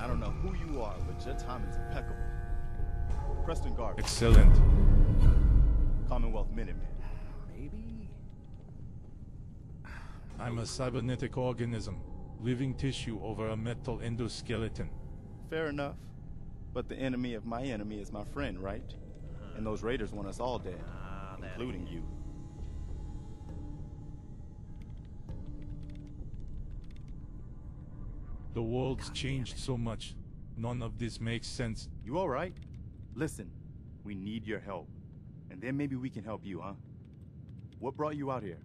I don't know who you are, but your time is impeccable. Preston Garvey. Excellent. Commonwealth Minuteman. Maybe? I'm a cybernetic organism, living tissue over a metal endoskeleton. Fair enough. But the enemy of my enemy is my friend, right? And those raiders want us all dead, including you. The world's changed so much. None of this makes sense. You all right? Listen, we need your help. And then maybe we can help you, huh? What brought you out here?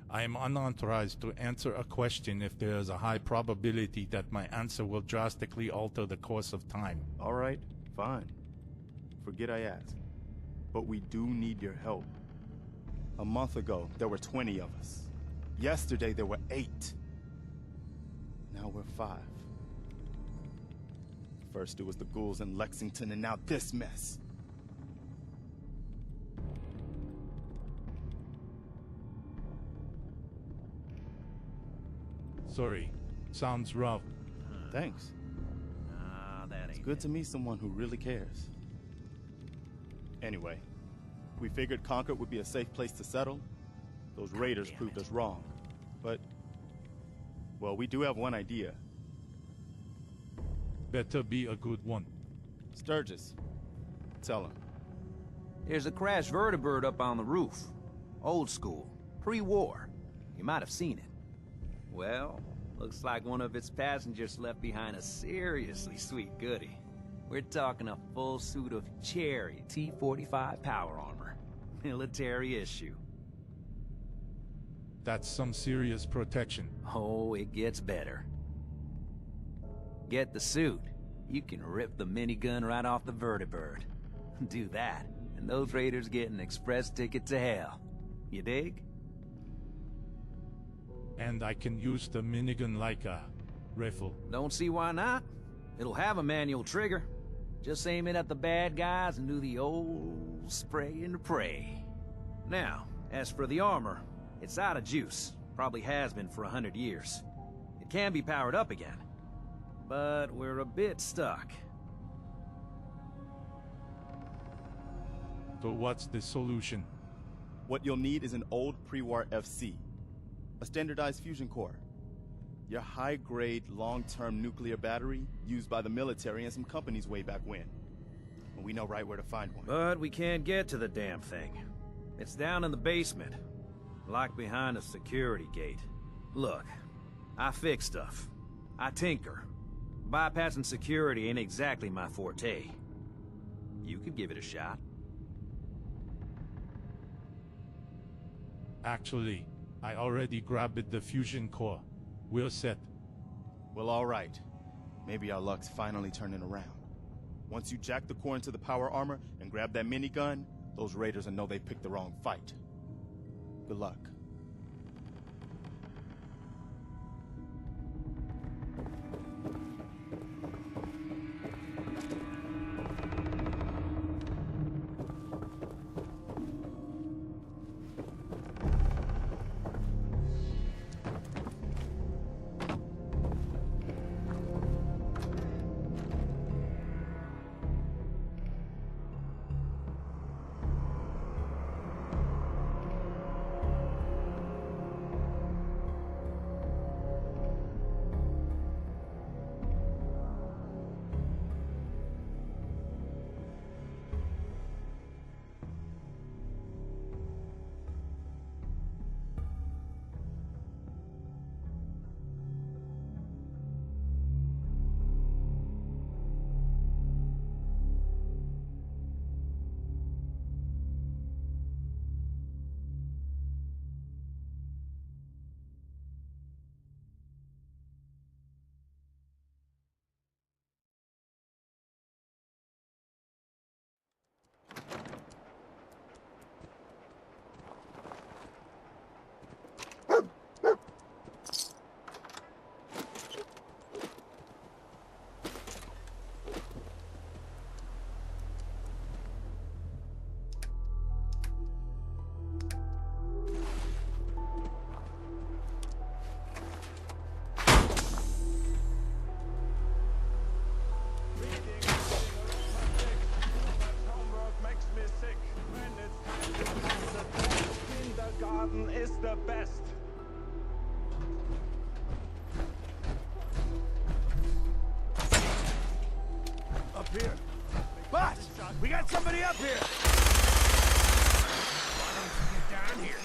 I am unauthorized to answer a question if there is a high probability that my answer will drastically alter the course of time. All right, fine. Forget I asked. But we do need your help. A month ago, there were 20 of us. Yesterday, there were 8. Now we're 5. First it was the ghouls in Lexington, and now this mess. Sorry. Sounds rough. Thanks. That It's ain't good to meet someone who really cares. Anyway, we figured Concord would be a safe place to settle. Those raiders proved us wrong. But, well, we do have one idea. Better be a good one. Sturgis. Tell him. There's a crashed vertibird up on the roof. Old school. Pre-war. You might have seen it. Well, looks like one of its passengers left behind a seriously sweet goodie. We're talking a full suit of cherry T-45 power armor. Military issue. That's some serious protection. Oh, it gets better. Get the suit. You can rip the minigun right off the vertibird. Do that, and those raiders get an express ticket to hell. You dig? And I can use the minigun like a rifle. Don't see why not. It'll have a manual trigger. Just aim it at the bad guys and do the old spray and pray. Now, as for the armor, it's out of juice. Probably has been for 100 years. It can be powered up again. But we're a bit stuck. So what's the solution? What you'll need is an old pre-war FC. A standardized fusion core. Your high-grade, long-term nuclear battery used by the military and some companies way back when. And we know right where to find one. But we can't get to the damn thing. It's down in the basement. Locked behind a security gate. Look, I fix stuff. I tinker. Bypassing security ain't exactly my forte. You could give it a shot. Actually, I already grabbed the fusion core. We're set. Well, all right. Maybe our luck's finally turning around. Once you jack the core into the power armor and grab that minigun, those raiders will know they picked the wrong fight. Good luck. the best. Up here. Boss, we got somebody up here. Why don't you get down here?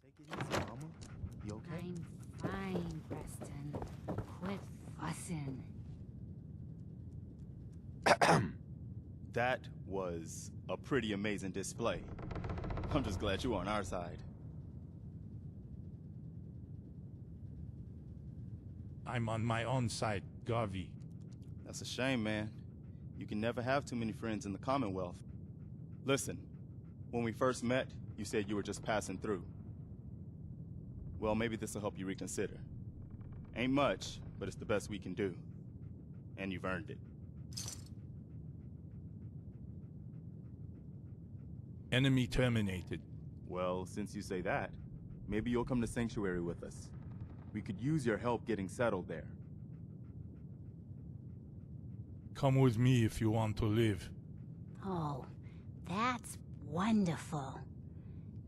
Take it easy, Mama. You okay? I'm fine, Preston. Quit fussing. That was a pretty amazing display. I'm just glad you're on our side. I'm on my own side, Garvey. That's a shame, man. You can never have too many friends in the Commonwealth. Listen, when we first met, you said you were just passing through. Well, maybe this will help you reconsider. Ain't much, but it's the best we can do. And you've earned it. Enemy terminated. Well, since you say that, maybe you'll come to Sanctuary with us. We could use your help getting settled there. Come with me if you want to live. Oh, that's wonderful.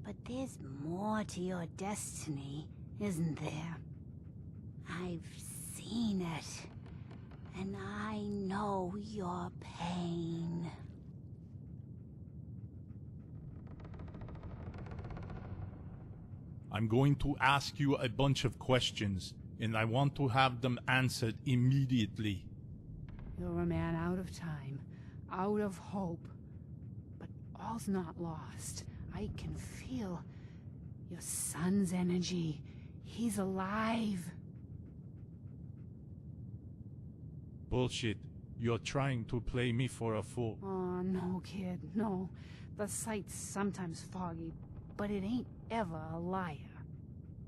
But there's more to your destiny, isn't there? I've seen it, and I know your pain. I'm going to ask you a bunch of questions, and I want to have them answered immediately. You're a man out of time, out of hope. But all's not lost. I can feel your son's energy. He's alive. Bullshit. You're trying to play me for a fool. Oh, no, kid, no. The sight's sometimes foggy, but it ain't ever a liar.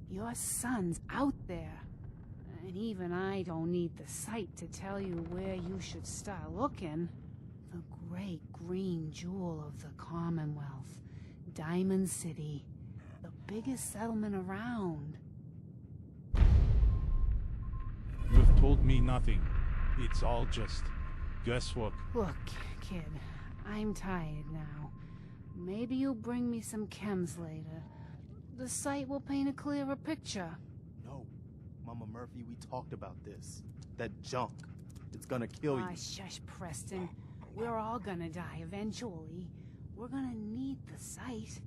Your son's out there. And even I don't need the sight to tell you where you should start looking. The great green jewel of the Commonwealth. Diamond City. The biggest settlement around. You've told me nothing. It's all just guesswork. Look, kid, I'm tired now. Maybe you'll bring me some chems later. The sight will paint a clearer picture. No, Mama Murphy, we talked about this. That junk. It's gonna kill you. Ah, shush, Preston. We're all gonna die eventually. We're gonna need the sight.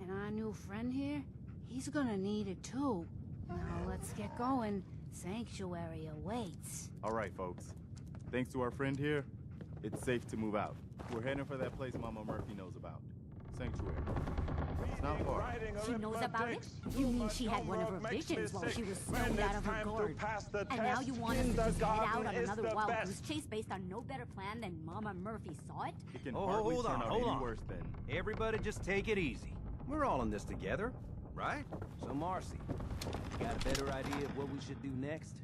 And our new friend here, he's gonna need it too. Now let's get going. Sanctuary awaits. All right, folks. Thanks to our friend here, it's safe to move out. We're heading for that place Mama Murphy knows about. Sanctuary. It's not far. She knows about it? You mean she had one of her visions while she was stoned out of her gourd? And now you want us to just head out on another wild goose chase based on no better plan than Mama Murphy saw it? It can Oh, hardly hold turn on, out hold any on. worse than... Everybody just take it easy. We're all in this together, right? So Marcy, you got a better idea of what we should do next?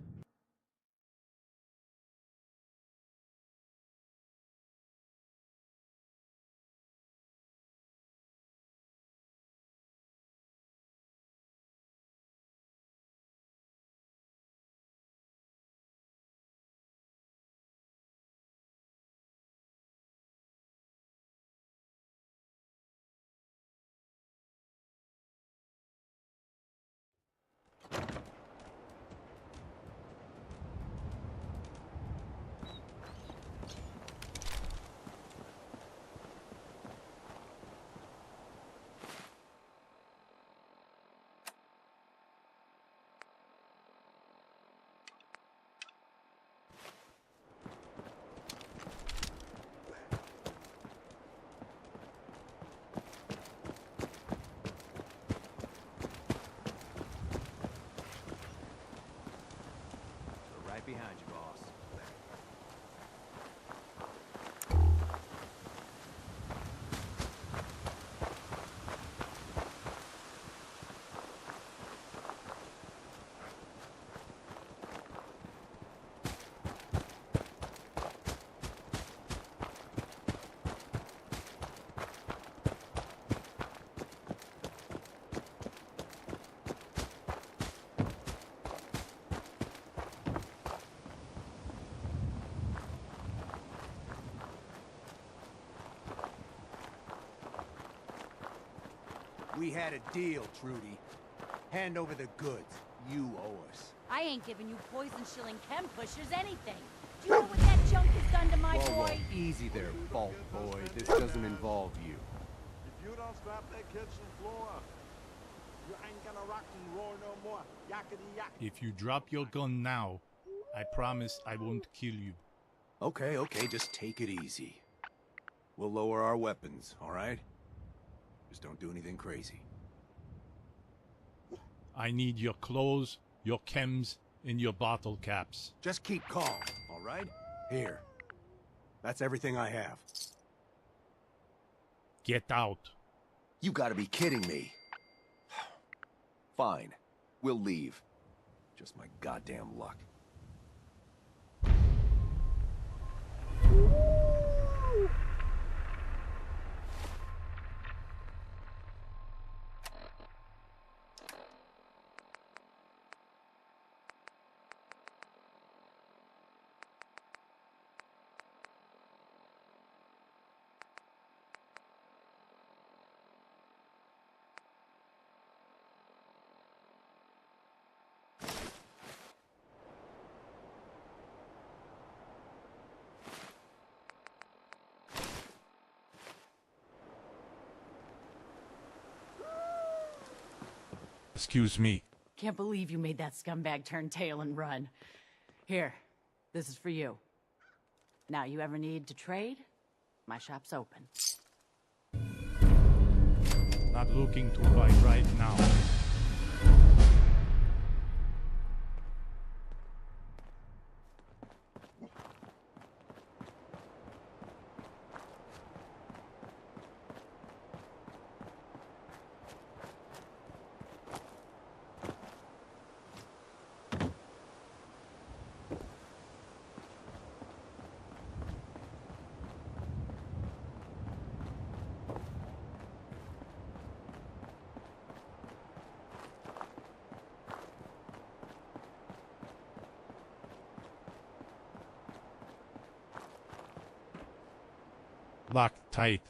Right behind you, boss. We had a deal, Trudy. Hand over the goods. You owe us. I ain't giving you poison-shilling chem pushers anything. Do you know what that junk has done to my Whoa, boy? easy there, Vault Boy. This doesn't involve you. If you don't scrap that kitchen floor, you ain't gonna rock and roll no more. Yakety yak. If you drop your gun now, I promise I won't kill you. Okay, just take it easy. We'll lower our weapons, all right? Just don't do anything crazy. I need your clothes, your chems, and your bottle caps. Just keep calm, all right? Here. That's everything I have. Get out. You gotta be kidding me. Fine. We'll leave. Just my goddamn luck. Excuse me. Can't believe you made that scumbag turn tail and run. Here, this is for you. Now, you ever need to trade? My shop's open. Not looking to buy right now. locked tight.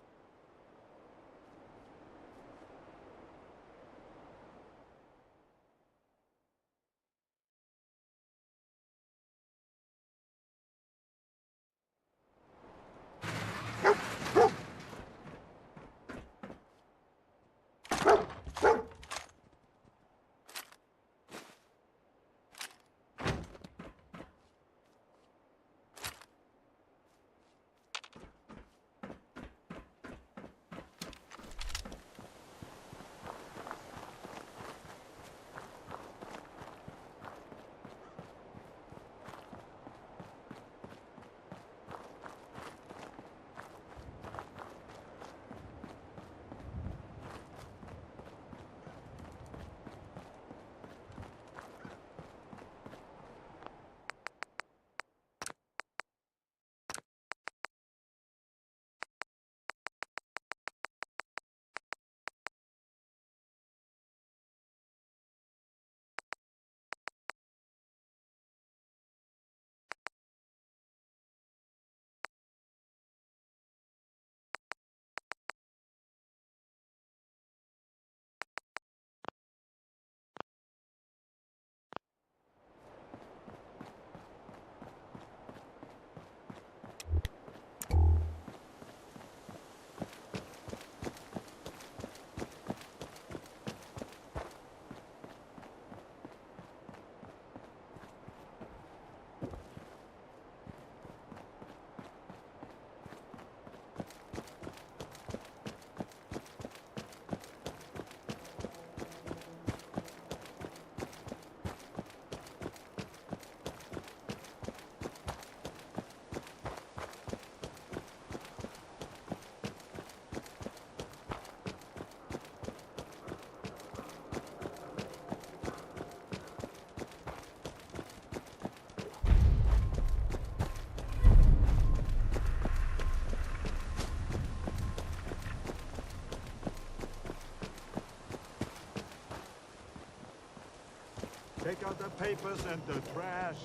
Take out the papers and the trash,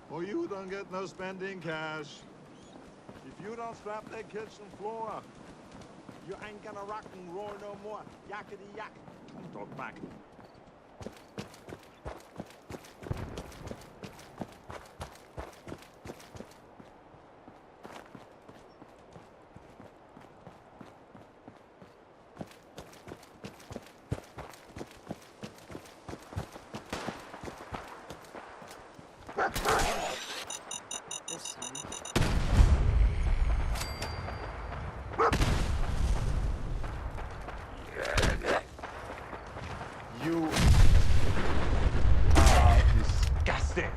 or you don't get no spending cash. If you don't scrap that kitchen floor, you ain't gonna rock and roll no more. Yakety yak. Don't talk back. This time. You are disgusting.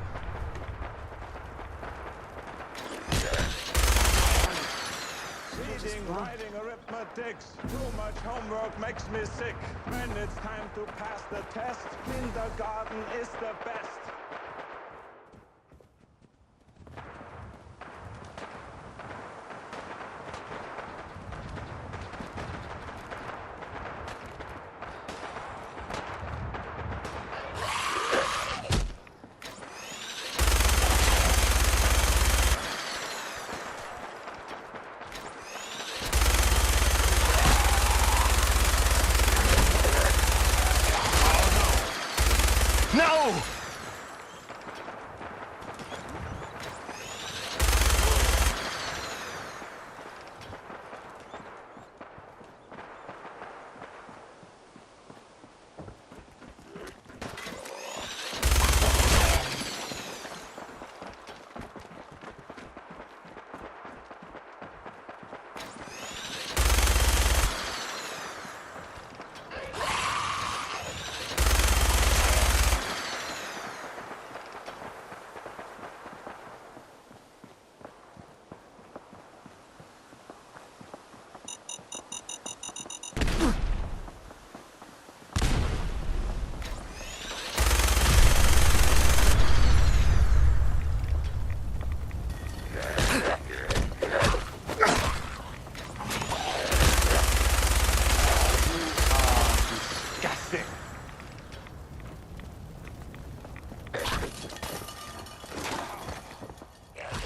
Reading, writing, arithmetics. Too much homework makes me sick. When it's time to pass the test, kindergarten is the best. No!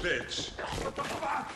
Bitch. What the fuck?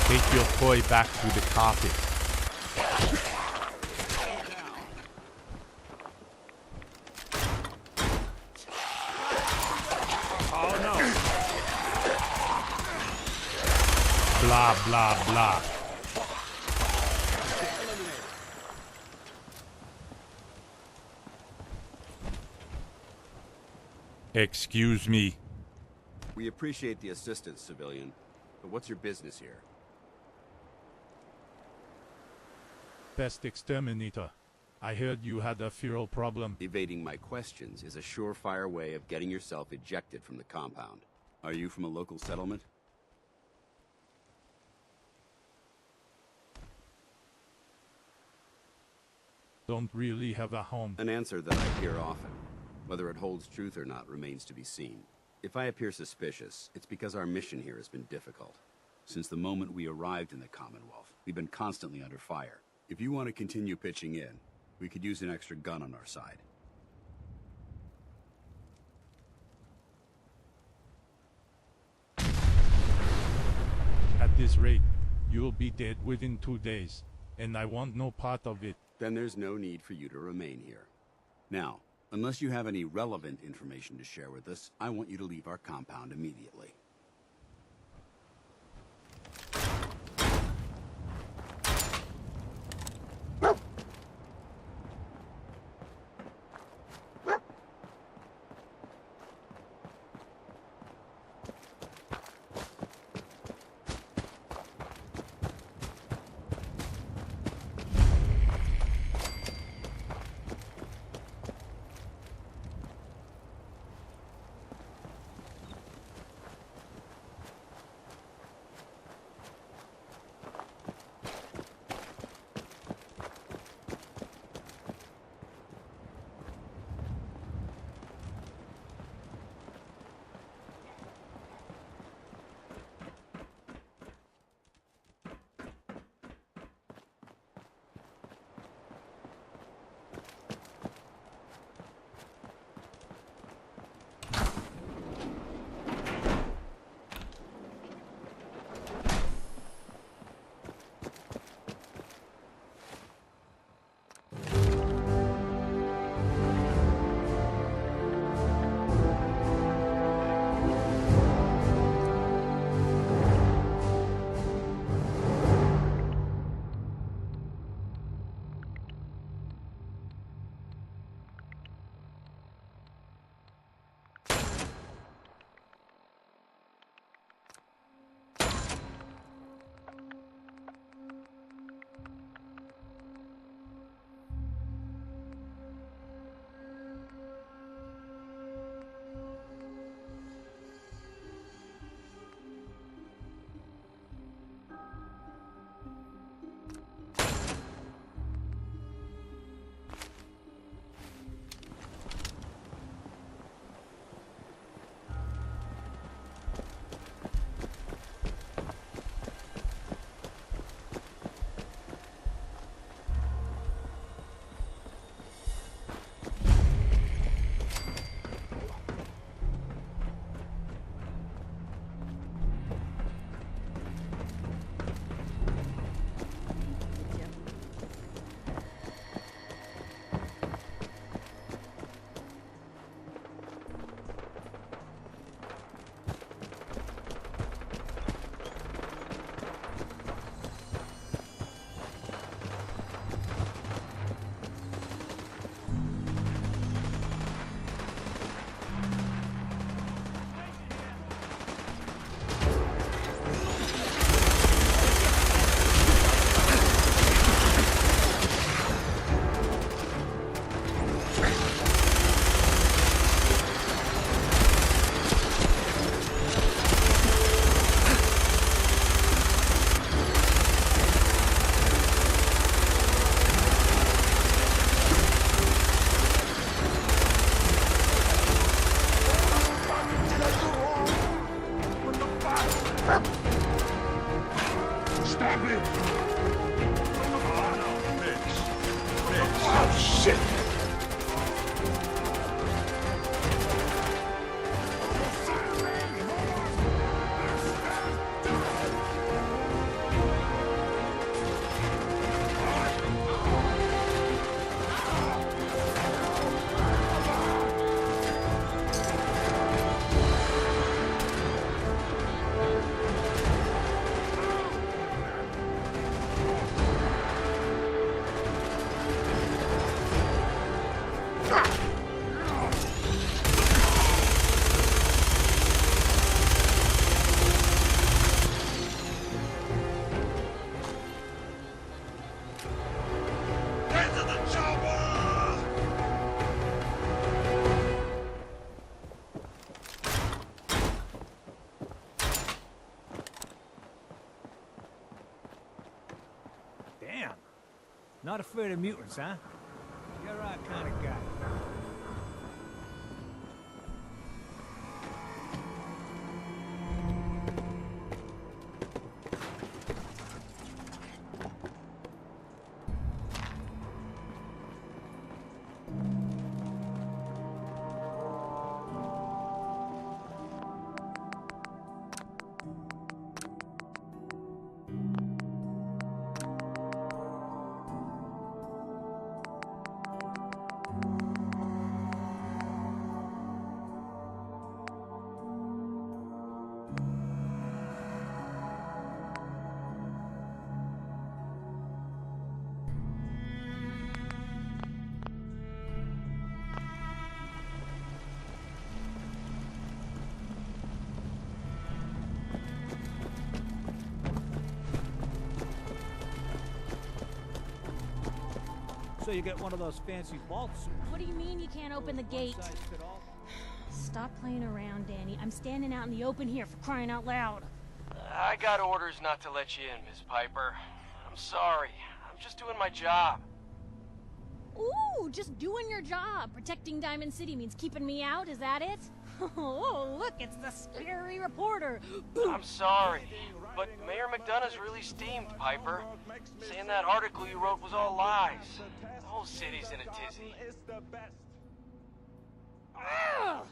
Take your toy back to the carpet. Oh no! Blah, blah, blah. Excuse me. We appreciate the assistance, civilian, but what's your business here? Best exterminator. I heard you had a feral problem. Evading my questions is a surefire way of getting yourself ejected from the compound. Are you from a local settlement? Don't really have a home. An answer that I hear often. Whether it holds truth or not remains to be seen. If I appear suspicious, it's because our mission here has been difficult. Since the moment we arrived in the Commonwealth, we've been constantly under fire. If you want to continue pitching in, we could use an extra gun on our side. At this rate, you'll be dead within 2 days, and I want no part of it. Then there's no need for you to remain here. Now, unless you have any relevant information to share with us, I want you to leave our compound immediately. Not afraid of mutants, huh? You're our kind of guy. So you get one of those fancy vault suits. What do you mean you can't open the gate? Stop playing around, Danny. I'm standing out in the open here for crying out loud. I got orders not to let you in, Miss Piper. I'm sorry. I'm just doing my job. Ooh, just doing your job. Protecting Diamond City means keeping me out, is that it? Oh, look, it's the scary reporter. I'm sorry, but Mayor McDonough's really steamed, Piper. Saying that article you wrote was all lies. The whole city's in a tizzy. Ugh!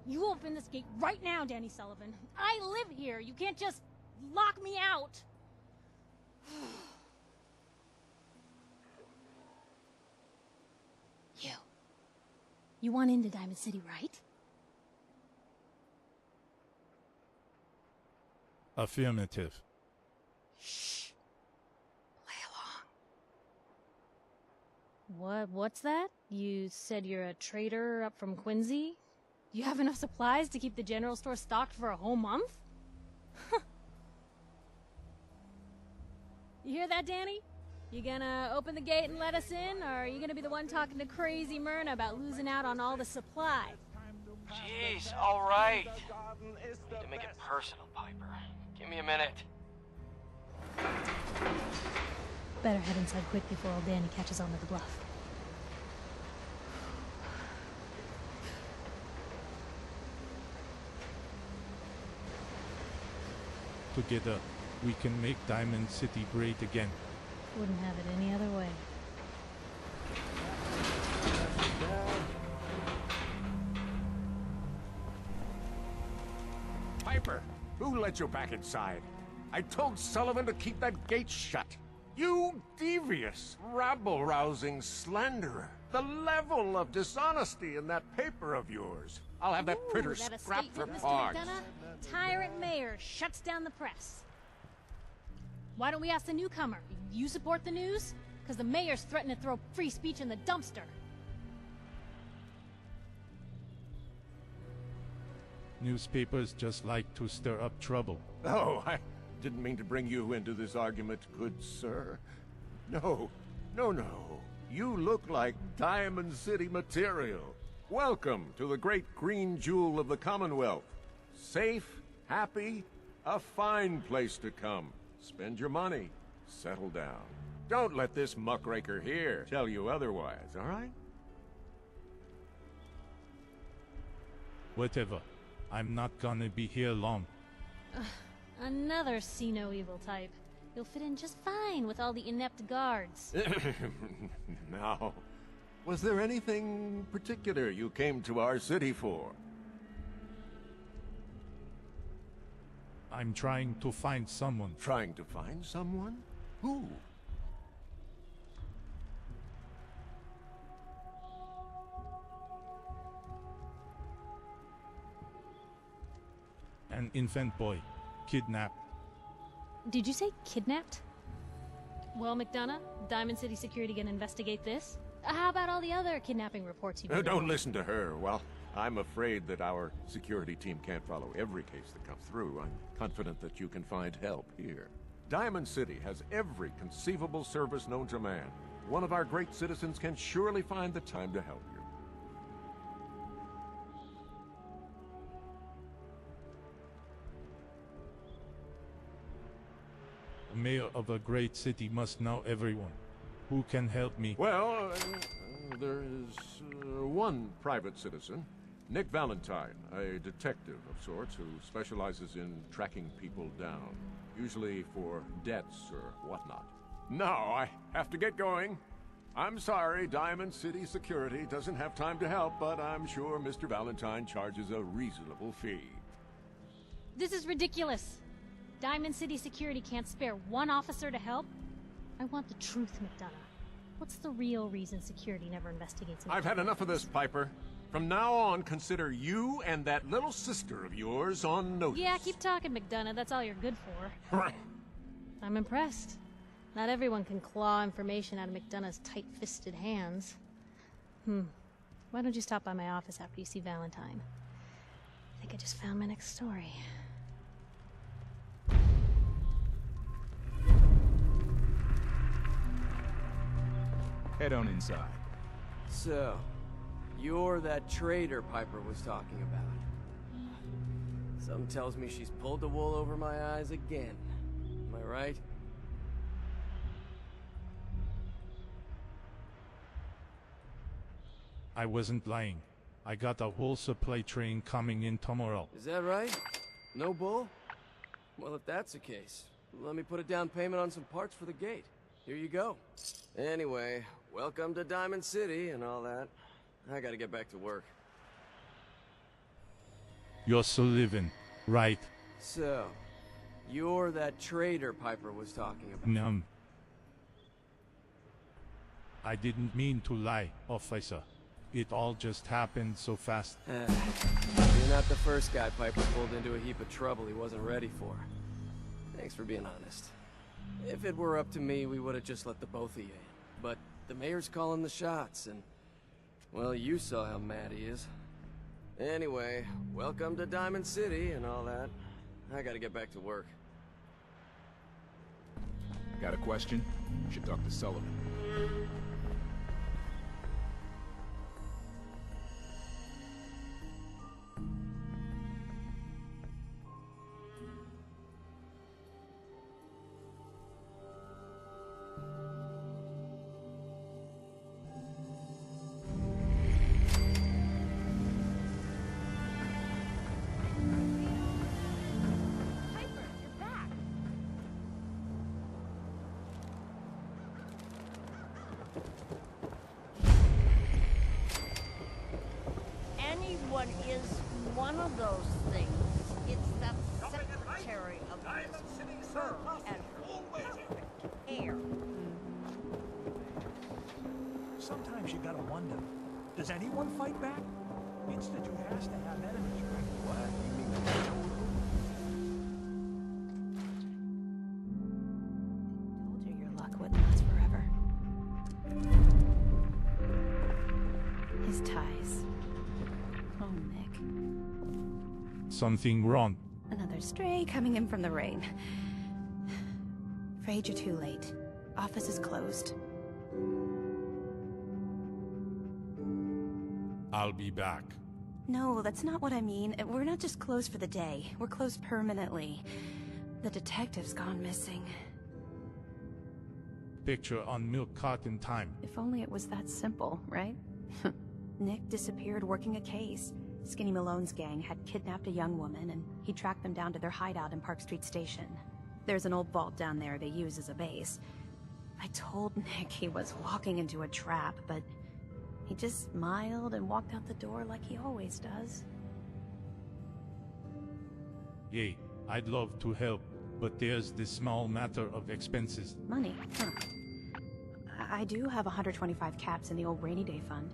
You open this gate right now, Danny Sullivan. I live here. You can't just lock me out. You want into Diamond City, right? Affirmative. Shh. Play along. What's that? You said you're a trader up from Quincy? You have enough supplies to keep the general store stocked for a whole month? You hear that, Danny? You gonna open the gate and let us in, or are you gonna be the one talking to crazy Myrna about losing out on all the supply? Jeez, all right. Need to make it personal, Piper. Give me a minute. Better head inside quick before old Danny catches on to the bluff. Together, we can make Diamond City great again. Wouldn't have it any other way. Piper, who let you back inside? I told Sullivan to keep that gate shut. You devious, rabble-rousing slanderer. The level of dishonesty in that paper of yours. I'll have that printer scrapped for parts. Tyrant mayor shuts down the press. Why don't we ask the newcomer? You support the news? Because the mayor's threatened to throw free speech in the dumpster. Newspapers just like to stir up trouble. Oh, I didn't mean to bring you into this argument, good sir. No. You look like Diamond City material. Welcome to the great green jewel of the Commonwealth. Safe, happy, a fine place to come. Spend your money. Settle down. Don't let this muckraker here tell you otherwise, all right? Whatever. I'm not gonna be here long. Another see no evil type. You'll fit in just fine with all the inept guards. Now, was there anything particular you came to our city for? I'm trying to find someone. Trying to find someone? Who? An infant boy. Kidnapped. Did you say kidnapped? Well, McDonough, Diamond City Security gonna investigate this? How about all the other kidnapping reports you've been Don't listen to her. Well, I'm afraid that our security team can't follow every case that comes through. I'm confident that you can find help here. Diamond City has every conceivable service known to man. One of our great citizens can surely find the time to help you. The mayor of a great city must know everyone. Who can help me? Well, there is one private citizen, Nick Valentine, a detective of sorts who specializes in tracking people down, usually for debts or whatnot. Now I have to get going. I'm sorry, Diamond City Security doesn't have time to help, but I'm sure Mr. Valentine charges a reasonable fee. This is ridiculous. Diamond City Security can't spare one officer to help. I want the truth, McDonough. What's the real reason security never investigates an I've had enough of this, Piper. From now on, consider you and that little sister of yours on notice. Yeah, keep talking, McDonough. That's all you're good for. I'm impressed. Not everyone can claw information out of McDonough's tight-fisted hands. Why don't you stop by my office after you see Valentine? I think I just found my next story. Head on inside. So, you're that traitor Piper was talking about. Something tells me she's pulled the wool over my eyes again. Am I right? I wasn't lying. I got a whole supply train coming in tomorrow. Is that right? No bull? Well, if that's the case, let me put a down payment on some parts for the gate. Here you go. Anyway, welcome to Diamond City and all that. I gotta get back to work. You're Sullivan, right? So, you're that traitor Piper was talking about. Numb. I didn't mean to lie, officer. It all just happened so fast. You're not the first guy Piper pulled into a heap of trouble he wasn't ready for. Thanks for being honest. If it were up to me, we would have just let the both of you in. But the mayor's calling the shots, and... well, you saw how mad he is. Anyway, welcome to Diamond City and all that. I gotta get back to work. Got a question? You should talk to Sullivan. Is one of those things. It's the secretary of this firm and her care. Sometimes you gotta wonder, does anyone fight back? Institute has to have enemies, right? What? You mean the Told you your luck wouldn't last forever. His ties. Oh, Nick. Something wrong. Another stray coming in from the rain. Afraid you're too late. Office is closed. I'll be back. No, that's not what I mean. We're not just closed for the day. We're closed permanently. The detective's gone missing. Picture on milk carton time. If only it was that simple, right? Nick disappeared working a case. Skinny Malone's gang had kidnapped a young woman, and he tracked them down to their hideout in Park Street Station. There's an old vault down there they use as a base. I told Nick he was walking into a trap, but he just smiled and walked out the door like he always does. Yay, I'd love to help, but there's this small matter of expenses. Money, huh? I do have 125 caps in the old rainy day fund.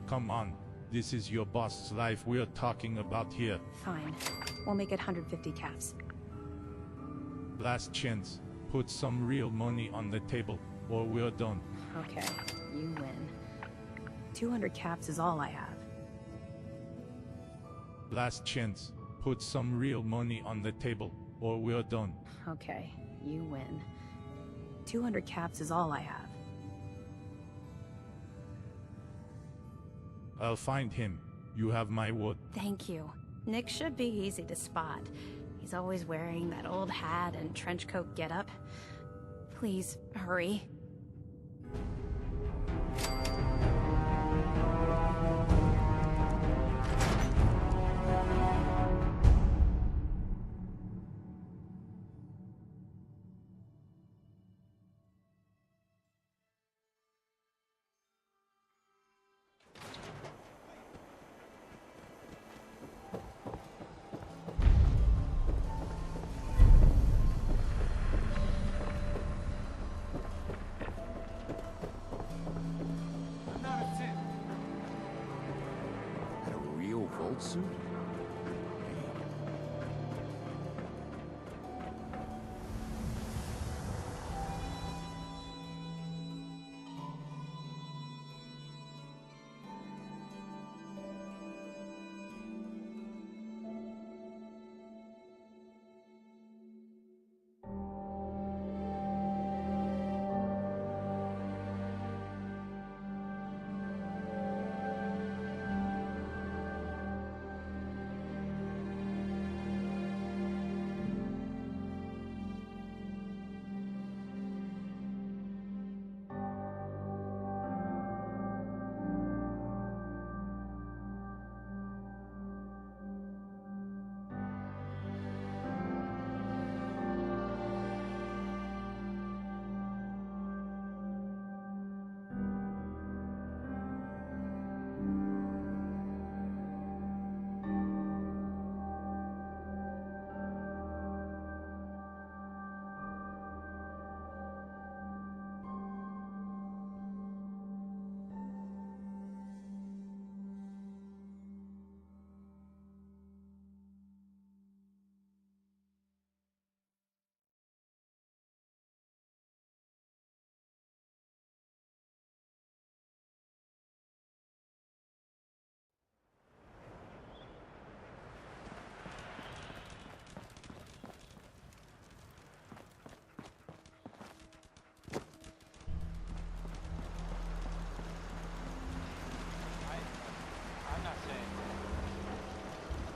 Come on, this is your boss's life we're talking about here. Fine. We'll make it 150 caps. Last chance. Put some real money on the table, or we're done. Okay, you win. 200 caps is all I have. Last chance. Put some real money on the table, or we're done. Okay, you win. 200 caps is all I have. I'll find him. You have my word. Thank you. Nick should be easy to spot. He's always wearing that old hat and trench coat getup. Please, hurry. Old suit?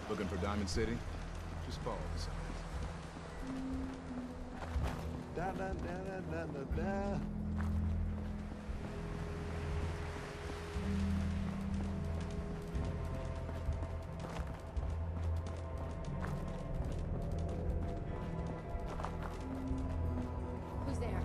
Looking for Diamond City? Just follow the signs. Da da da da da da. Who's there?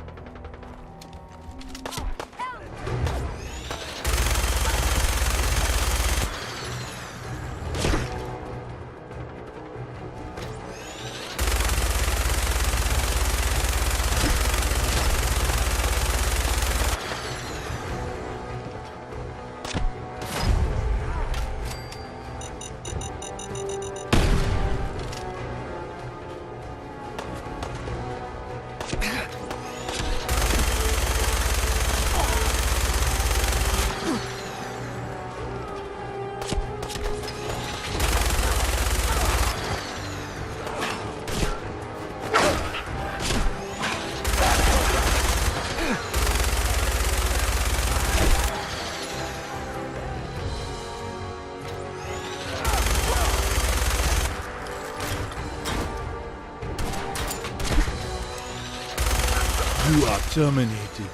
You are terminated.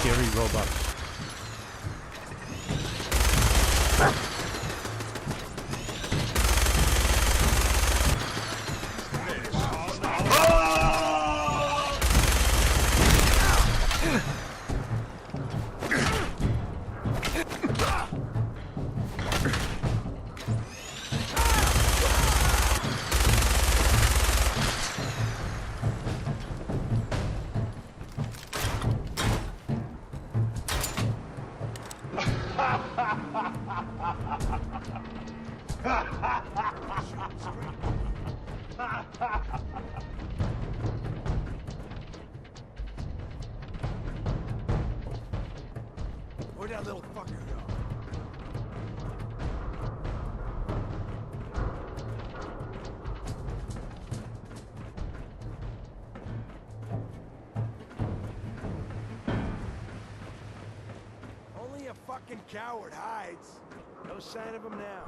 scary robot. Where'd that little fucker go? Only a fucking coward hides. No sign of him now.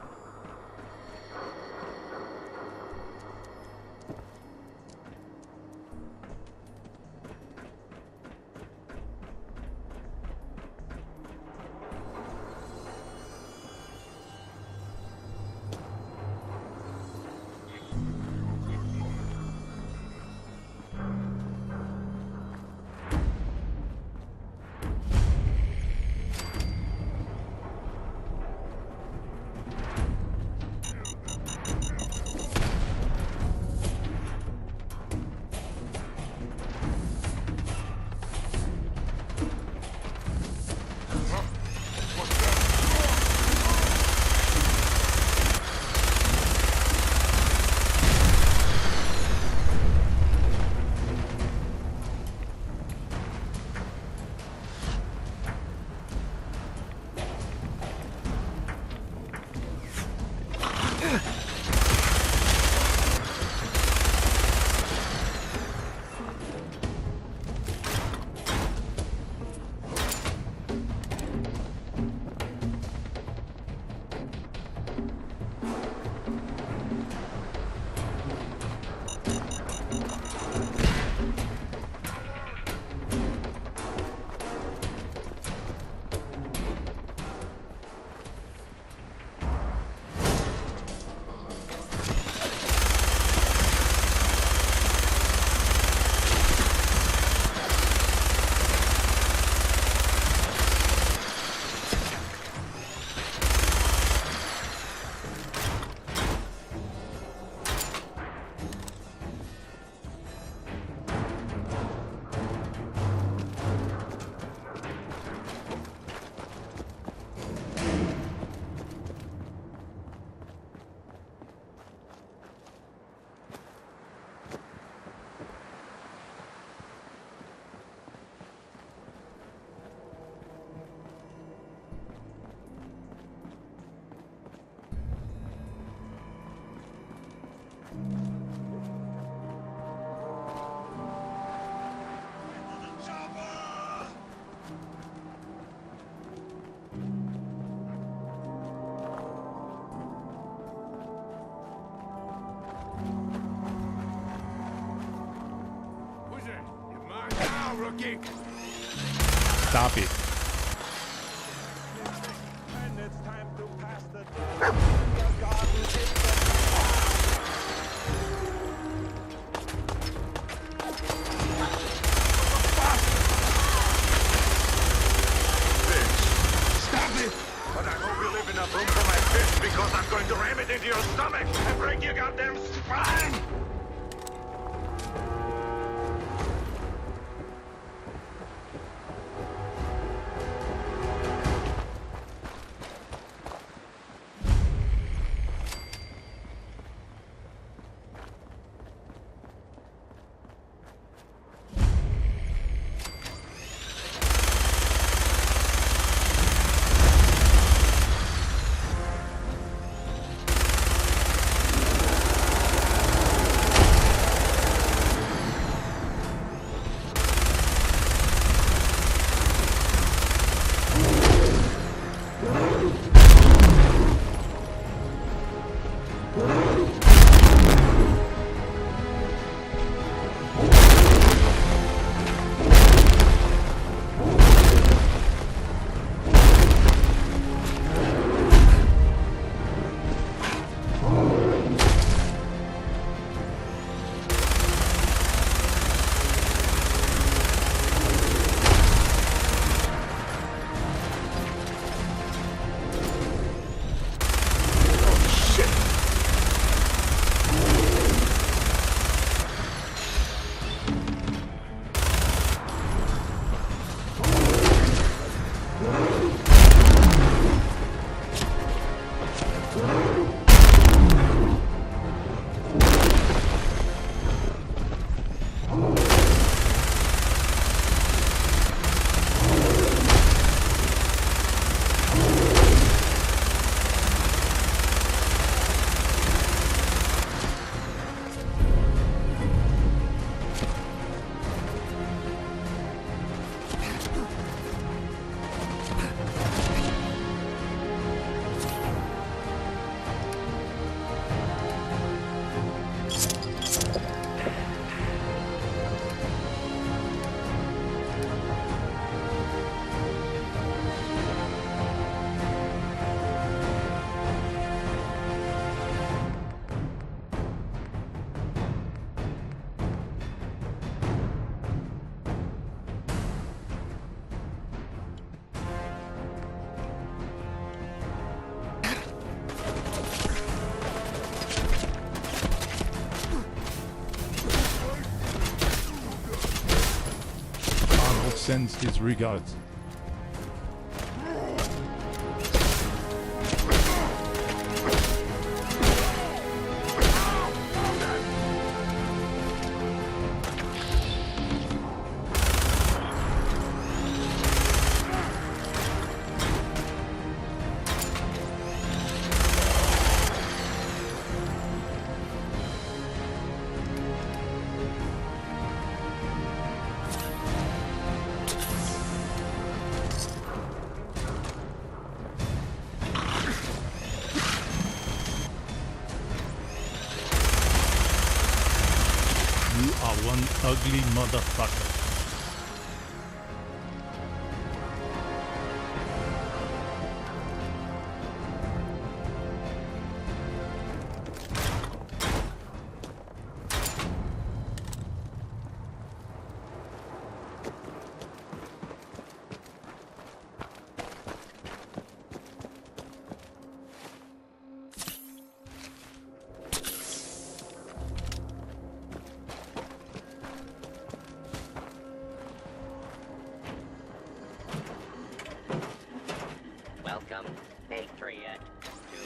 Rookie! Stop it. And it's time to pass the... Stop it! But I hope you leave enough room for my fist because I'm going to ram it into your stomach and break your goddamn spine! sends his regards. You are one ugly motherfucker. Welcome, Patriot, to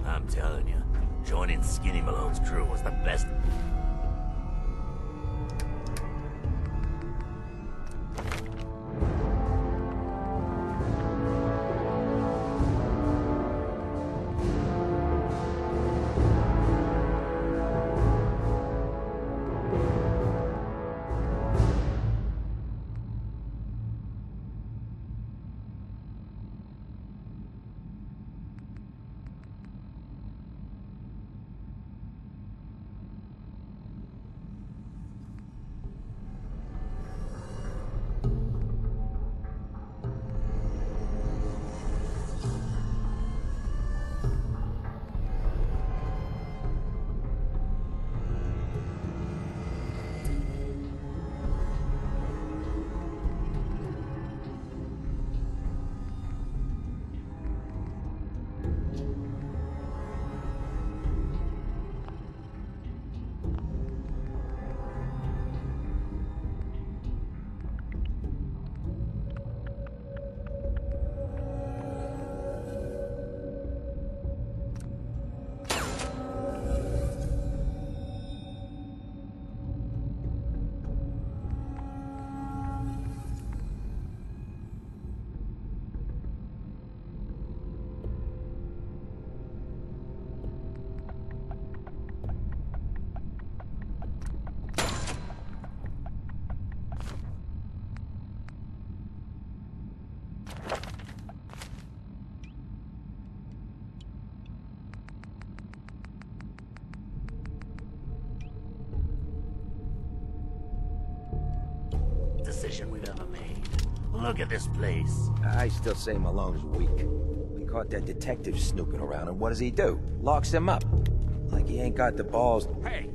I'm telling you, joining Skinny Malone's crew was the best. Decision we've ever made. Look at this place. I still say Malone's weak. We caught that detective snooping around, and what does he do? Locks him up. Like he ain't got the balls. Hey!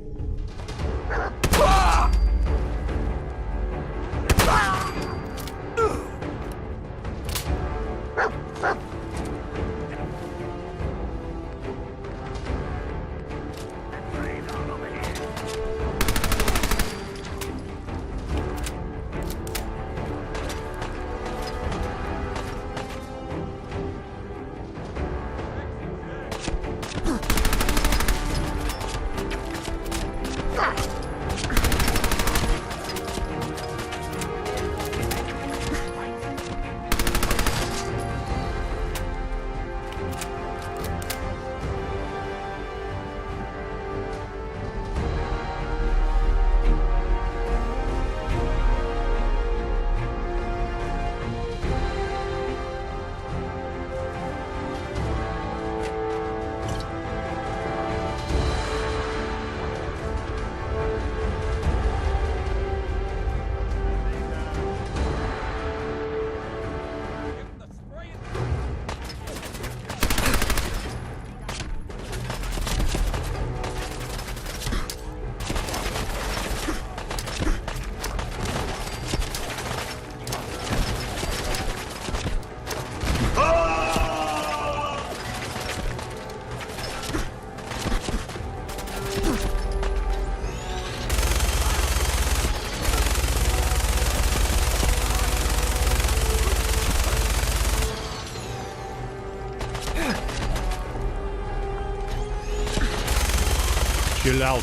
Chill out,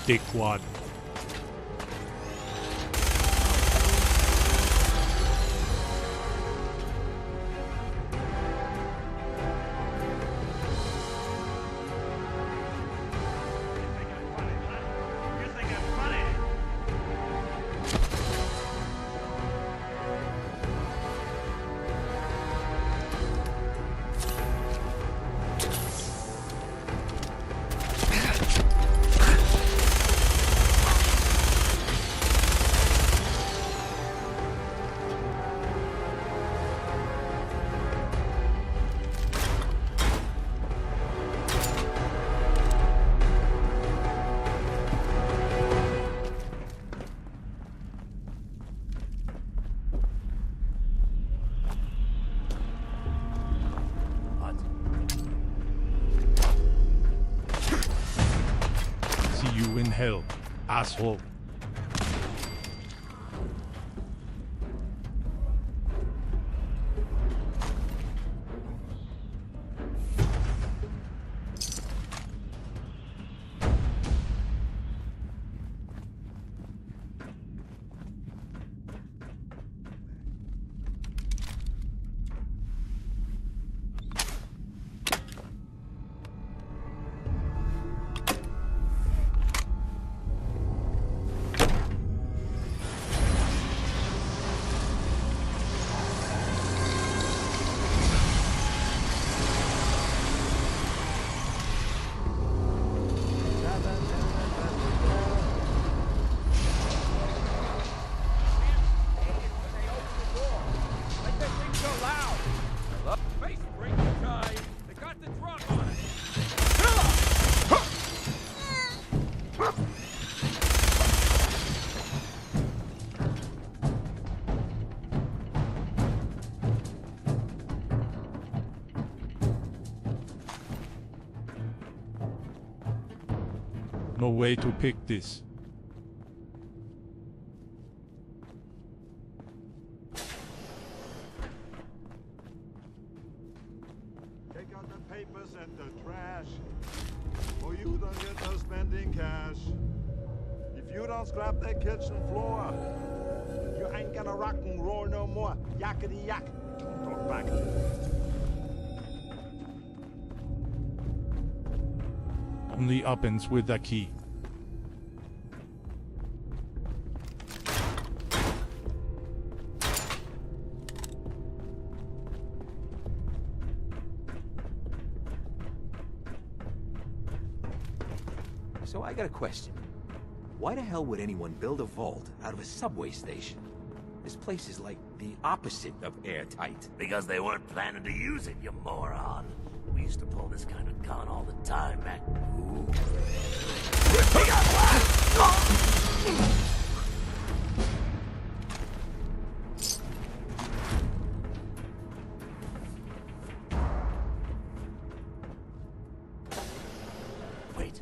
dickwad. In hell, asshole. No way to pick this. Take out the papers and the trash, or you don't get no spending cash. If you don't scrap that kitchen floor, you ain't gonna rock and roll no more. Yakety yak. Don't talk back. Only opens with a key. So I got a question. Why the hell would anyone build a vault out of a subway station? This place is like the opposite of airtight. Because they weren't planning to use it, you moron. We used to pull this kind of con all the time back. Ooh. Wait.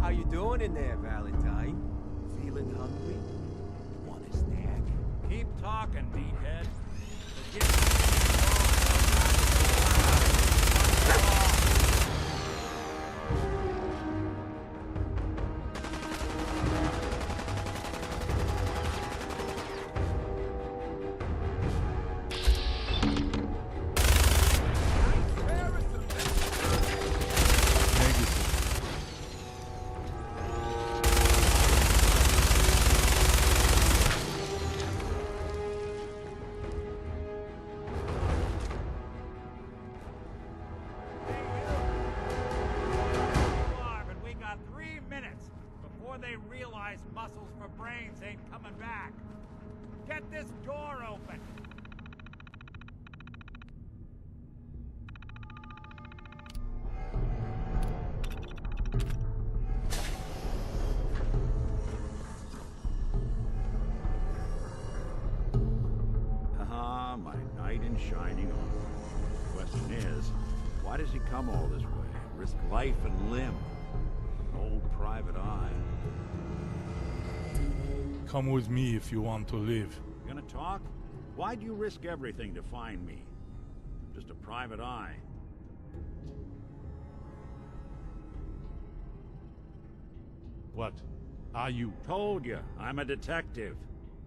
How you doing in there, Valentine? Feeling hungry? Want a snack? Keep talking, meathead. They realize muscles for brains ain't coming back. Get this door open. Ah, my knight in shining armor. Question is, why does he come all this way? Risk life and limb? Old private eye. Come with me if you want to live. Gonna talk? Why'd you risk everything to find me? I'm just a private eye. What are you? Told you, I'm a detective.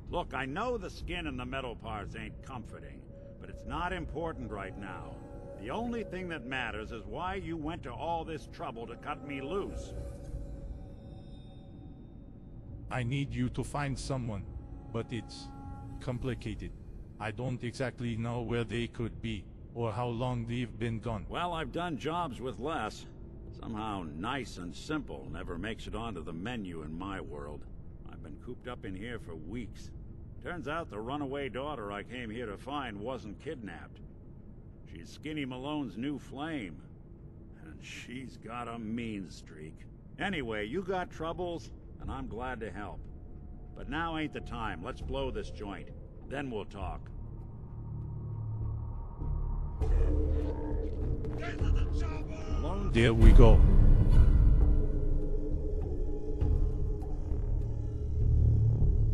Look, I know the skin and the metal parts ain't comforting, but it's not important right now. The only thing that matters is why you went to all this trouble to cut me loose. I need you to find someone, but it's complicated. I don't exactly know where they could be, or how long they've been gone. Well, I've done jobs with less. Somehow nice and simple never makes it onto the menu in my world. I've been cooped up in here for weeks. Turns out the runaway daughter I came here to find wasn't kidnapped. She's Skinny Malone's new flame. And she's got a mean streak. Anyway, you got troubles, and I'm glad to help. But now ain't the time. Let's blow this joint. Then we'll talk. There we go.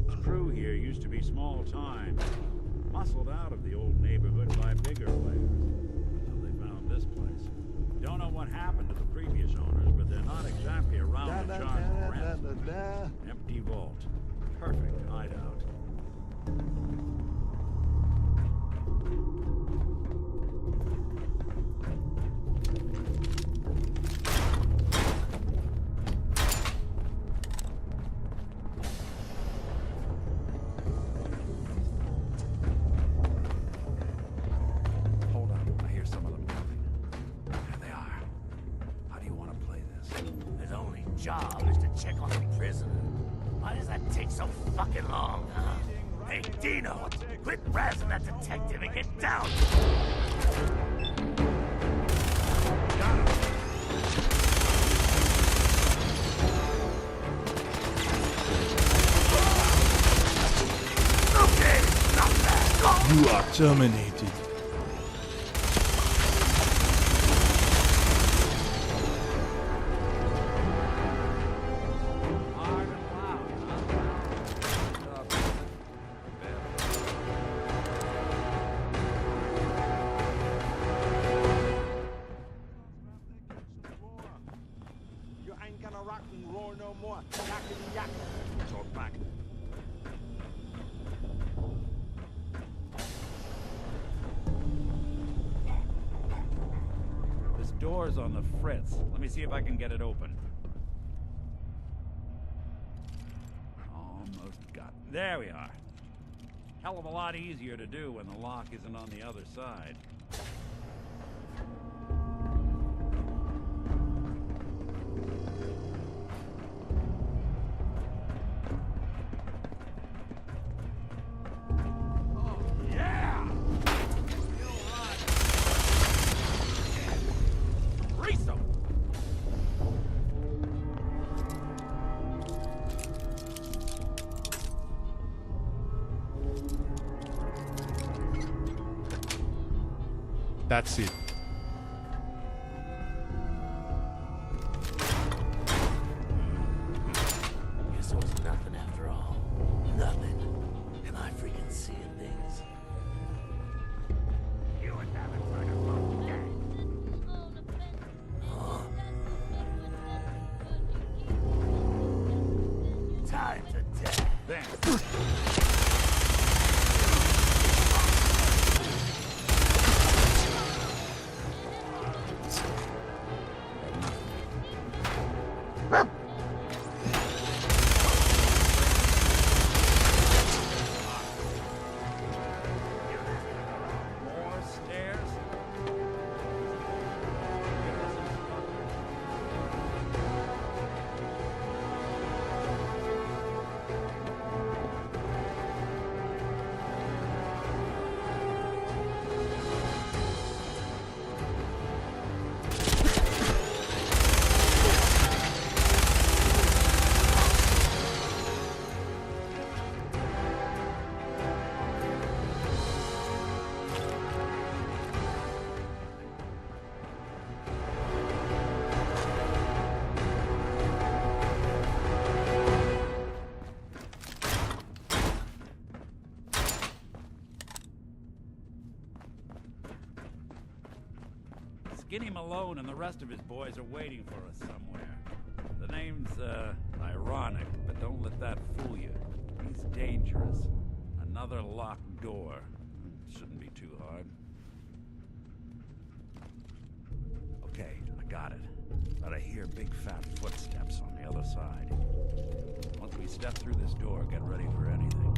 This crew here used to be small time. Muscled out of the old neighborhood by bigger players. Until they found this place. Don't know what happened to the previous owners, but they're not exactly around to charge rent. Empty vault. Perfect hideout. Hold on, I hear some of them coming. There they are. How do you want to play this? His only job is to check on the prisoner. Why does that take so fucking long, huh? Hey, Dino, quit razzing that detective and get down! Okay, not bad. You are terminated. You ain't gonna rock and roll no more. Yak and yak. Talk back. This door's on the fritz. Let me see if I can get it open. Almost got it. There we are. Hell of a lot easier to do when the lock isn't on the other side. That's it. time to death. Then. More stairs? Skinny Malone and the rest of his boys are waiting for us somewhere. The name's, ironic, but don't let that fool you. He's dangerous. Another locked door. Shouldn't be too hard. Okay, I got it. But I hear big fat footsteps on the other side. Once we step through this door, get ready for anything.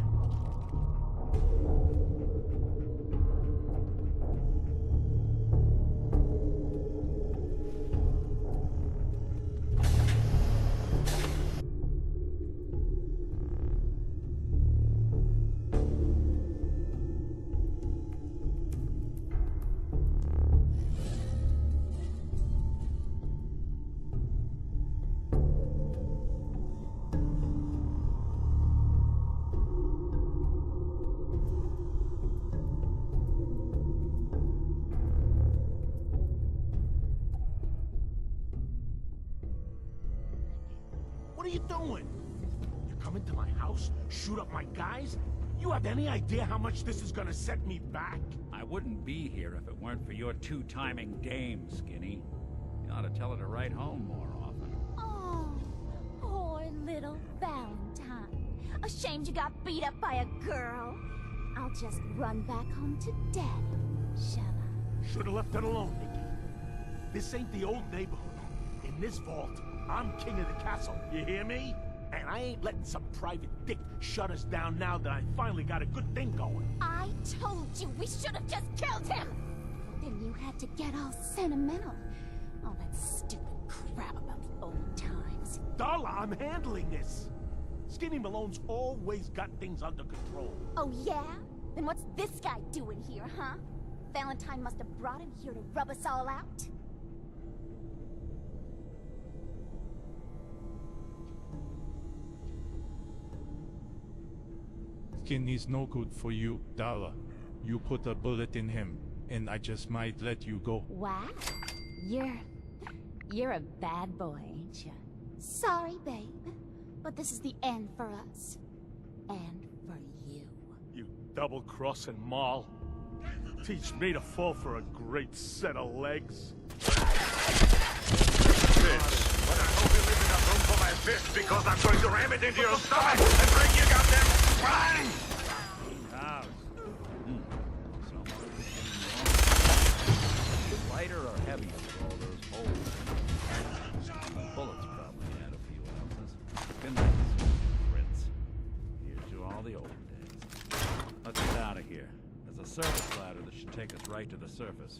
What are you doing? You come into my house, shoot up my guys? You have any idea how much this is gonna set me back? I wouldn't be here if it weren't for your two-timing dame, Skinny. You ought to tell her to write home more often. Oh, poor little Valentine. Ashamed you got beat up by a girl. I'll just run back home to Daddy, shall I? Should've left it alone, Nikki. This ain't the old neighborhood. In this vault, I'm king of the castle, you hear me? And I ain't letting some private dick shut us down now that I finally got a good thing going. I told you we should have just killed him! But then you had to get all sentimental. All that stupid crap about the old times. Darla, I'm handling this. Skinny Malone's always got things under control. Oh yeah? Then what's this guy doing here, huh? Valentine must have brought him here to rub us all out? Skinny's no good for you, Dara. You put a bullet in him, and I just might let you go. What? You're a bad boy, ain't you? Sorry, babe. But this is the end for us. And for you. You double-crossing Maul. Teach me to fall for a great set of legs. But I hope you leave enough room for my fist, because I'm going to ram it into your stomach and break your goddamn spine! Lighter or heavier for all those holes? Bullets probably add a few ounces. Good night, Prince. Here's to all the old days. Let's get out of here. There's a service ladder that should take us right to the surface.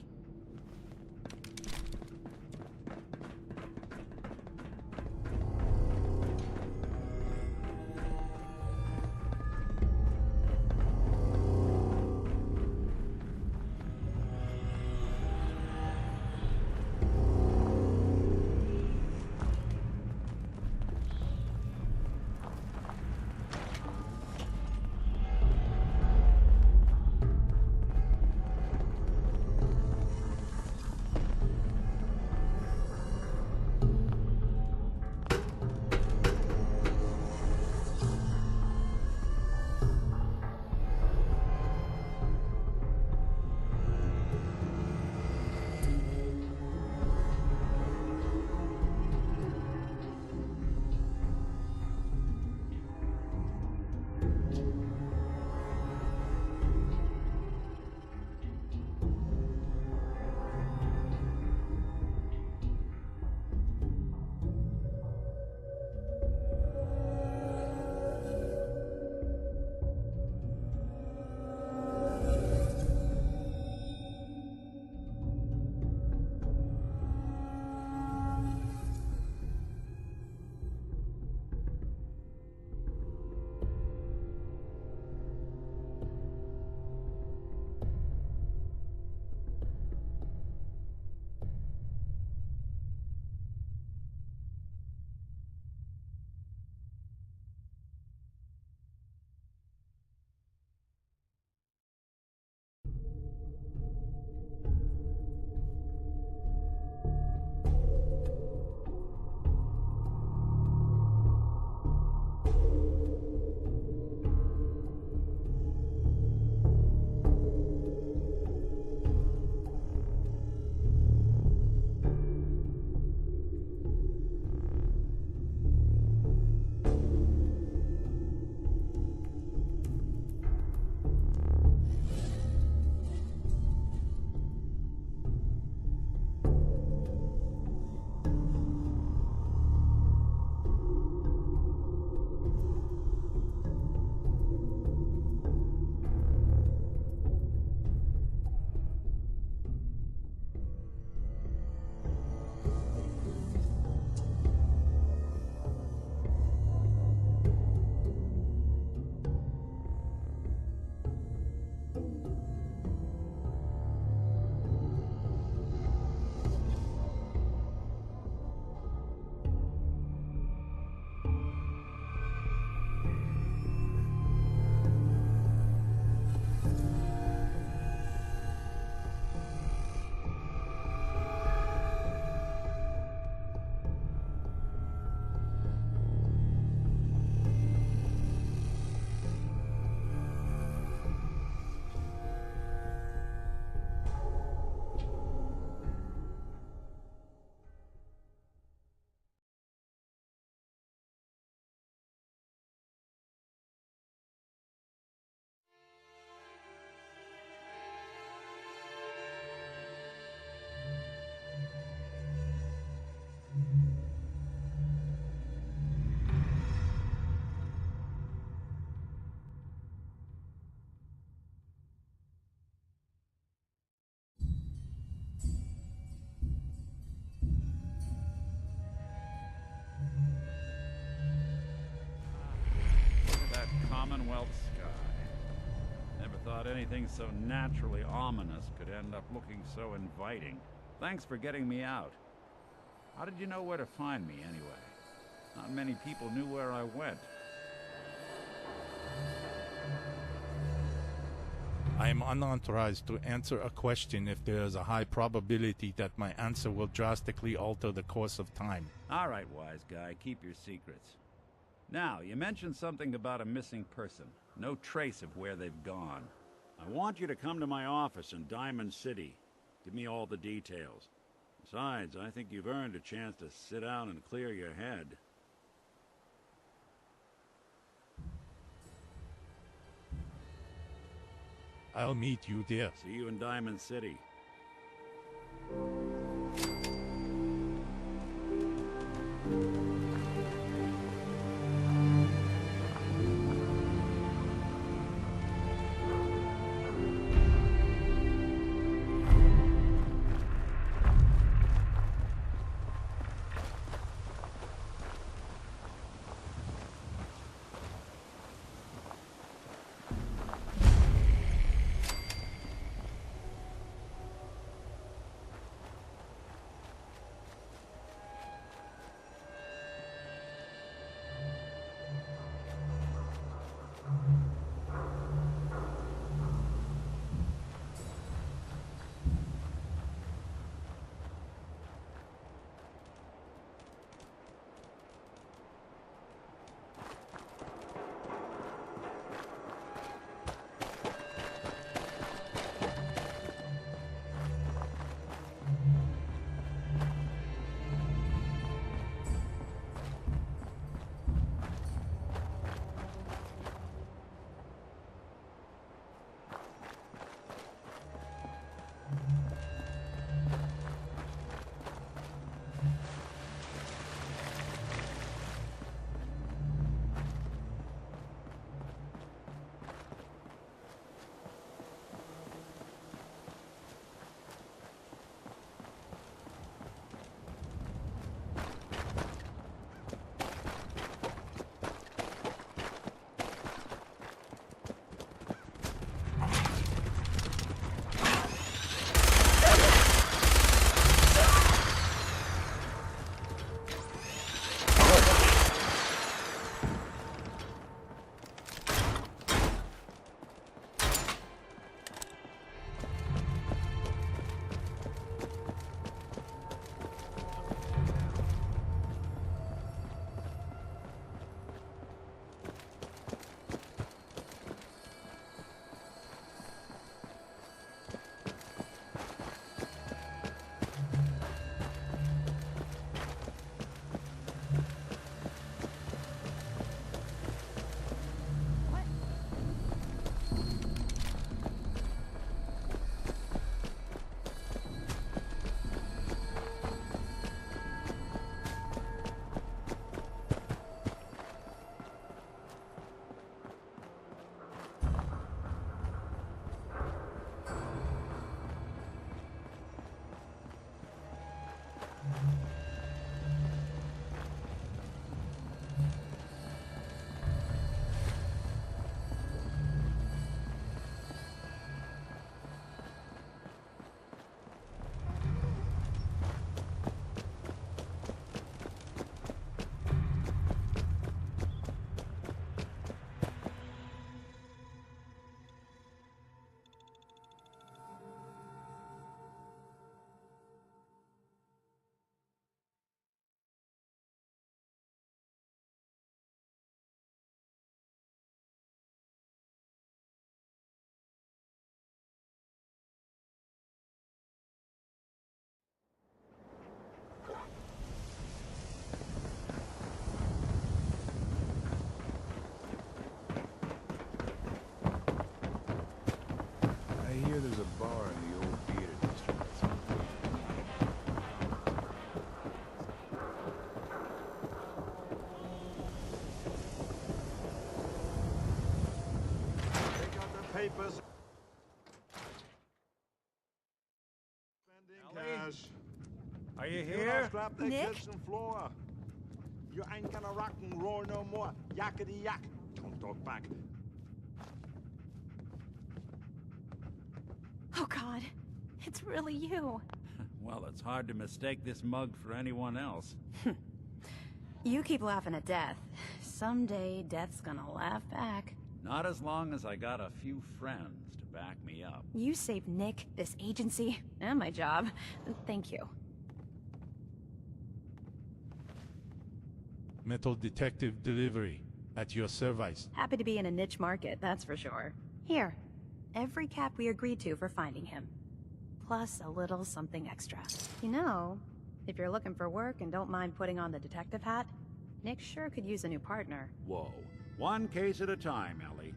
anything so naturally ominous could end up looking so inviting. Thanks for getting me out. How did you know where to find me, anyway? Not many people knew where I went. I am unauthorized to answer a question if there is a high probability that my answer will drastically alter the course of time. All right, wise guy, keep your secrets. Now, you mentioned something about a missing person. No trace of where they've gone. I want you to come to my office in Diamond City. Give me all the details. Besides, I think you've earned a chance to sit down and clear your head. I'll meet you there. See you in Diamond City. Papers. Spending cash. Are you You here? don't strap that kitchen floor. You ain't gonna rock and roll no more. Yakety yak. Don't talk back. God. It's really you. Well, it's hard to mistake this mug for anyone else. You keep laughing at death. Someday, death's gonna laugh back. Not as long as I got a few friends to back me up. You saved Nick, this agency, and my job. Thank you. Metal detective delivery. At your service. Happy to be in a niche market, that's for sure. Here, every cap we agreed to for finding him. Plus a little something extra. You know, if you're looking for work and don't mind putting on the detective hat, Nick sure could use a new partner. Whoa. One case at a time, Ellie.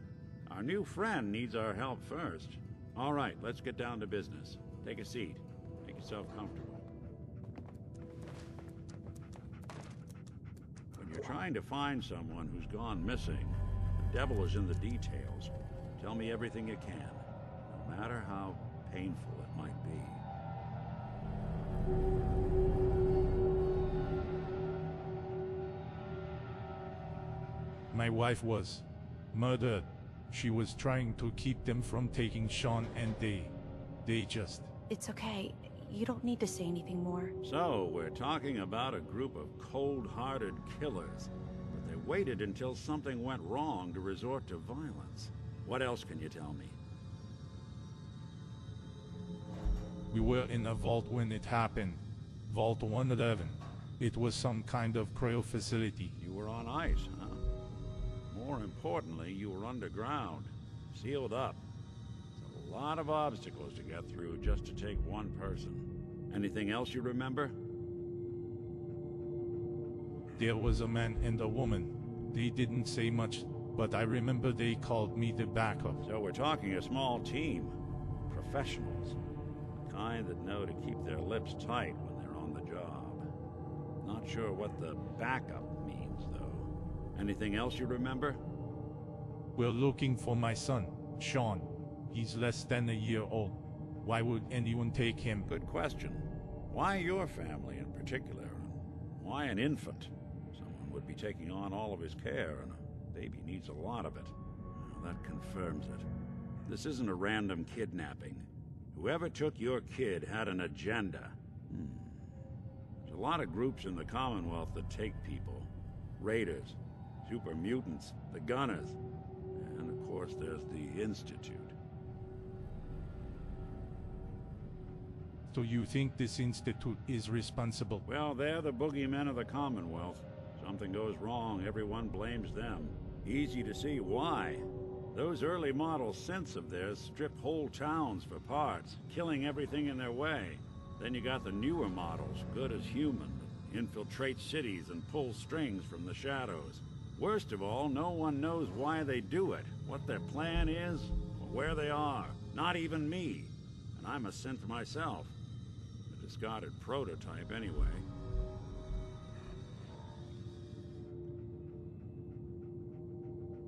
Our new friend needs our help first. All right, let's get down to business. Take a seat. Make yourself comfortable. When you're trying to find someone who's gone missing, the devil is in the details. Tell me everything you can, no matter how painful it might be. My wife was murdered. She was trying to keep them from taking Sean, and they just... It's okay. You don't need to say anything more. So, we're talking about a group of cold-hearted killers, but they waited until something went wrong to resort to violence. What else can you tell me? We were in a vault when it happened. Vault 111. It was some kind of cryo facility. You were on ice, huh? More importantly, you were underground, sealed up. It's a lot of obstacles to get through just to take one person. Anything else you remember? There was a man and a woman. They didn't say much, but I remember they called me the backup. So we're talking a small team. Professionals. The kind that know to keep their lips tight when they're on the job. Not sure what the backup means, though. Anything else you remember? We're looking for my son, Sean. He's less than a year old. Why would anyone take him? Good question. Why your family in particular? Why an infant? Someone would be taking on all of his care, and a baby needs a lot of it. Well, that confirms it. This isn't a random kidnapping. Whoever took your kid had an agenda. There's a lot of groups in the Commonwealth that take people. Raiders, super mutants, the Gunners, and of course there's the Institute. So you think this institute is responsible? Well, they're the boogeymen of the Commonwealth. Something goes wrong, everyone blames them. Easy to see why. Those early model synths of theirs strip whole towns for parts, killing everything in their way. Then you got the newer models, good as human, that infiltrate cities and pull strings from the shadows. Worst of all, no one knows why they do it, what their plan is, or where they are. Not even me. And I'm a synth myself. A discarded prototype, anyway.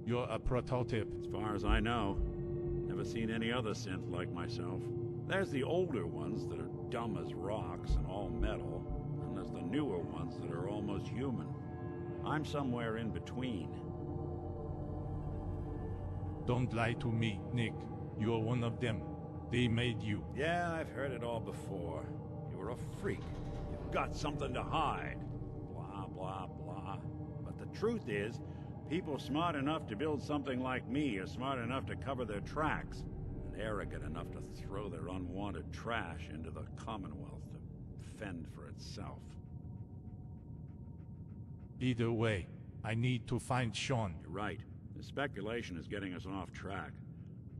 You're a prototype. As far as I know. Never seen any other synth like myself. There's the older ones that are dumb as rocks and all metal. And there's the newer ones that are almost human. I'm somewhere in between. Don't lie to me, Nick. You're one of them. They made you. Yeah, I've heard it all before. You were a freak. You've got something to hide. Blah, blah, blah. But the truth is, people smart enough to build something like me are smart enough to cover their tracks, and arrogant enough to throw their unwanted trash into the Commonwealth to fend for itself. Either way, I need to find Sean. You're right. The speculation is getting us off track.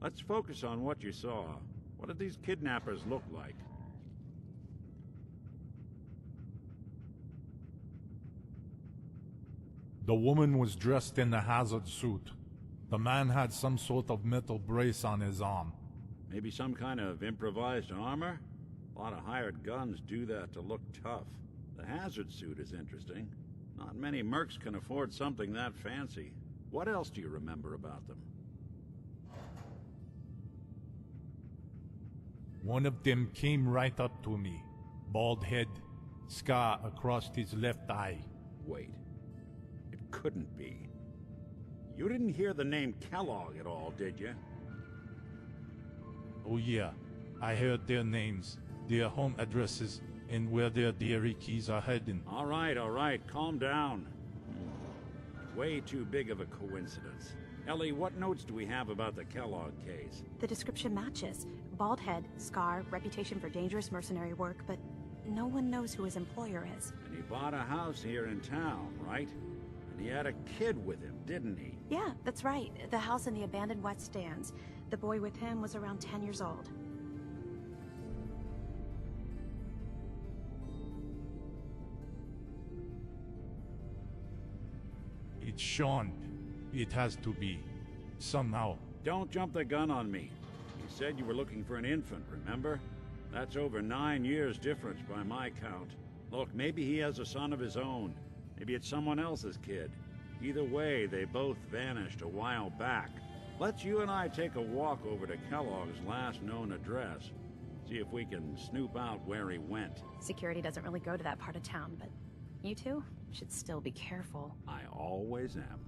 Let's focus on what you saw. What did these kidnappers look like? The woman was dressed in a hazard suit. The man had some sort of metal brace on his arm. Maybe some kind of improvised armor? A lot of hired guns do that to look tough. The hazard suit is interesting. Not many mercs can afford something that fancy. What else do you remember about them? One of them came right up to me. Bald head, scar across his left eye. Wait. It couldn't be. You didn't hear the name Kellogg at all, did you? Oh yeah, I heard their names, their home addresses, and where their dairy keys are hidden. All right, calm down. Way too big of a coincidence. Ellie, what notes do we have about the Kellogg case? The description matches. Bald head, scar, reputation for dangerous mercenary work, but no one knows who his employer is. And he bought a house here in town, right? And he had a kid with him, didn't he? Yeah, that's right. The house in the abandoned West Stands. The boy with him was around 10 years old. It's Sean. It has to be. Somehow. Don't jump the gun on me. You said you were looking for an infant, remember? That's over 9 years difference by my count. Look, maybe he has a son of his own. Maybe it's someone else's kid. Either way, they both vanished a while back. Let's you and I take a walk over to Kellogg's last known address. See if we can snoop out where he went. Security doesn't really go to that part of town, but you two should still be careful. I always am.